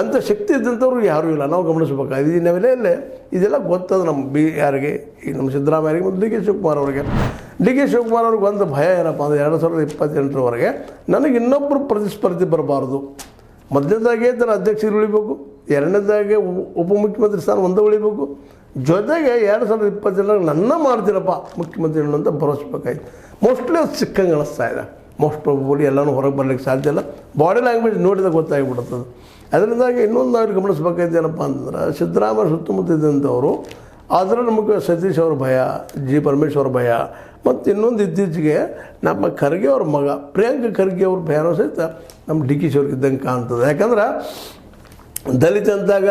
ಅಂಥ ಶಕ್ತಿ ಇದ್ದಂಥವ್ರು ಯಾರೂ ಇಲ್ಲ, ನಾವು ಗಮನಿಸಬೇಕಾಗಿದೆ. ಈ ನೆಲೆಯಲ್ಲೇ ಇದೆಲ್ಲ ಗೊತ್ತದ ನಮ್ಮ ಯಾರಿಗೆ, ಈಗ ನಮ್ಮ ಸಿದ್ದರಾಮಯ್ಯರಿಗೆ ಮತ್ತು ಡಿ ಕೆ ಶಿವಕುಮಾರ್ ಅವರಿಗೆ. ಡಿ ಕೆ ಶಿವಕುಮಾರ್ ಅವ್ರಿಗೆ ಒಂದು ಭಯ ಏನಪ್ಪ ಅಂದರೆ 2028ರವರೆಗೆ ನನಗೆ ಇನ್ನೊಬ್ಬರು ಪ್ರತಿಸ್ಪರ್ಧಿ ಬರಬಾರ್ದು. ಮೊದಲನೇದಾಗೆ ತನ್ನ ಅಧ್ಯಕ್ಷರು ಉಳಿಬೇಕು, ಎರಡನೇದಾಗೆ ಉಪಮುಖ್ಯಮಂತ್ರಿ ಸ್ಥಾನ ಒಂದೇ ಉಳಿಬೇಕು, ಜೊತೆಗೆ 2027 ನನ್ನ ಮಾಡ್ತೀರಪ್ಪ ಮುಖ್ಯಮಂತ್ರಿ ಅಂತ ಭರವಸೆಬೇಕಾಯ್ತು. ಮೋಸ್ಟ್ಲಿ ಅದು ಸಿಕ್ಕಂಗೆ ಅನಿಸ್ತಾ ಇದೆ. ಮೋಸ್ಟ್ ಪ್ರಾಬಬಲಿ ಎಲ್ಲನೂ ಹೊರಗೆ ಬರಲಿಕ್ಕೆ ಸಾಧ್ಯ ಇಲ್ಲ. ಬಾಡಿ ಲ್ಯಾಂಗ್ವೇಜ್ ನೋಡಿದಾಗ ಗೊತ್ತಾಗಿಬಿಡುತ್ತದೆ. ಅದರಿಂದಾಗಿ ಇನ್ನೊಂದು ಅವ್ರಿಗೆ ಗಮನಿಸಬೇಕಾಯ್ತು ಏನಪ್ಪ ಅಂತಂದ್ರೆ, ಸಿದ್ದರಾಮಯ್ಯ ಸುತ್ತಮುತ್ತ ಇದ್ದಂಥವರು ಅದರಲ್ಲಿ ನಮಗೆ ಸತೀಶ್ ಅವ್ರ ಭಯ, ಜಿ ಪರಮೇಶ್ವರ್ ಭಯ, ಮತ್ತು ಇನ್ನೊಂದು ಇತ್ತೀಚೆಗೆ ನಮ್ಮ ಖರ್ಗೆ ಅವ್ರ ಮಗ ಪ್ರಿಯಾಂಕ ಖರ್ಗೆ ಅವ್ರ ಭಯನೂ ಸಹಿತ ನಮ್ಮ ಡಿ ಕೆ ಶಿವರಿಗೆ ಇದ್ದಂಗೆ ಕಾಣ್ತದೆ. ಯಾಕಂದ್ರೆ ದಲಿತ ಅಂತಾಗ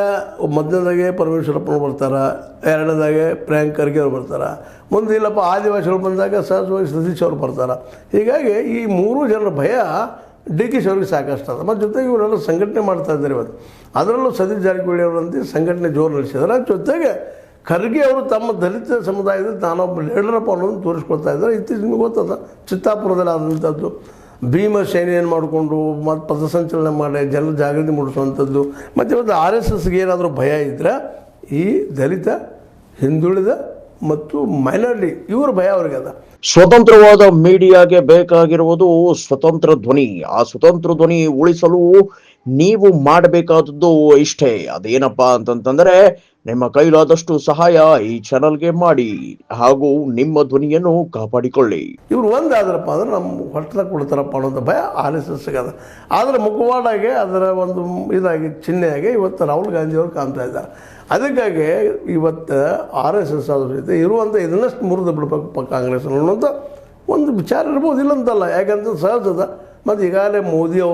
ಮೊದಲನೇದಾಗೆ ಪರಮೇಶ್ವರಪ್ಪನ ಬರ್ತಾರೆ, ಎರಡನೇದಾಗೆ ಪ್ರಿಯಾಂಕ ಖರ್ಗೆ ಅವ್ರು ಬರ್ತಾರೆ, ಮುಂದೆ ಇಲ್ಲಪ್ಪ ಆದಿವಾಸಿಗಳು ಬಂದಾಗ ಸಹಜವಾಗಿ ಸತೀಶ್ ಅವ್ರು ಬರ್ತಾರೆ. ಹೀಗಾಗಿ ಈ ಮೂರು ಜನರ ಭಯ ಡಿ ಕೆ ಶಿವರಿಗೆ ಸಾಕಷ್ಟು ಅದ. ಮತ್ತು ಜೊತೆಗೆ ಇವರೆಲ್ಲ ಸಂಘಟನೆ ಮಾಡ್ತಾ ಇದ್ದಾರೆ ಇವತ್ತು. ಅದರಲ್ಲೂ ಸತೀಶ್ ಜಾರಕಿಹೊಳಿ ಅವರಂತೆ ಸಂಘಟನೆ ಜೋರು ನಡೆಸಿದ್ದಾರೆ. ಜೊತೆಗೆ ಖರ್ಗೆ ಅವರು ತಮ್ಮ ದಲಿತ ಸಮುದಾಯದಲ್ಲಿ ತಾನೊಬ್ಬ ಲೀಡರಪ್ಪ ಅನ್ನೋದನ್ನು ತೋರಿಸ್ಕೊಳ್ತಾ ಇದ್ದಾರೆ. ಇತ್ತೀಚೆಗೆ ನಿಮಗೆ ಗೊತ್ತದ ಚಿತ್ತಾಪುರದಲ್ಲಿ ಆದಂಥದ್ದು ಭೀಮಸೇನೆಯನ್ನು ಮಾಡಿಕೊಂಡು ಮತ್ತು ಪಥಸಂಚಲನ ಮಾಡಿ ಜನರ ಜಾಗೃತಿ ಮೂಡಿಸುವಂಥದ್ದು. ಮತ್ತು ಇವತ್ತು RSSಗೆ ಏನಾದರೂ ಭಯ ಇದ್ದರೆ ಈ ದಲಿತ, ಹಿಂದುಳಿದ ಮತ್ತು ಮೈನಾರಿಟಿ ಇವರ ಭಯ ಅವ್ರಿಗೆ ಅದ. ಸ್ವತಂತ್ರವಾದ ಮೀಡಿಯಾಗೆ ಬೇಕಾಗಿರುವುದು ಸ್ವತಂತ್ರ ಧ್ವನಿ. ಆ ಸ್ವತಂತ್ರ ಧ್ವನಿ ಉಳಿಸಲು ನೀವು ಮಾಡಬೇಕಾದದ್ದು ಇಷ್ಟೇ. ಅದೇನಪ್ಪಾ ಅಂತಂತಂದ್ರೆ ನಿಮ್ಮ ಕೈಲಾದಷ್ಟು ಸಹಾಯ ಈ ಚಾನಲ್ಗೆ ಮಾಡಿ ಹಾಗೂ ನಿಮ್ಮ ಧ್ವನಿಯನ್ನು ಕಾಪಾಡಿಕೊಳ್ಳಿ. ಇವರು ಒಂದಾದ್ರಪ್ಪ ಅಂದ್ರೆ ನಮ್ಮ ಹೊಟ್ಟದಾಗ ಕೊಡ್ತಾರಪ್ಪ ಅನ್ನೋದು ಭಯ RSSಗೆ ಅದ. ಆದರೆ ಮುಖವಾಡಾಗೆ ಅದರ ಒಂದು ಇದಾಗಿ ಚಿಹ್ನೆಯಾಗಿ ಇವತ್ತು ರಾಹುಲ್ ಗಾಂಧಿಯವರು ಕಾಣ್ತಾ ಇದ್ದಾರೆ. ಅದಕ್ಕಾಗಿ ಇವತ್ತು RSS ಅದ್ರ ಜೊತೆ ಇರುವಂಥ ಇದನ್ನಷ್ಟು ಮುರಿದು ಬಿಡಬೇಕು ಕಾಂಗ್ರೆಸ್ ಅನ್ನೋಂಥ ಒಂದು ವಿಚಾರ ಇರ್ಬೋದು, ಇಲ್ಲಂತಲ್ಲ. ಯಾಕಂದ್ರೆ ಸಹಜದ. ಮತ್ತು ಈಗಾಗಲೇ ಮೋದಿ ಅವರು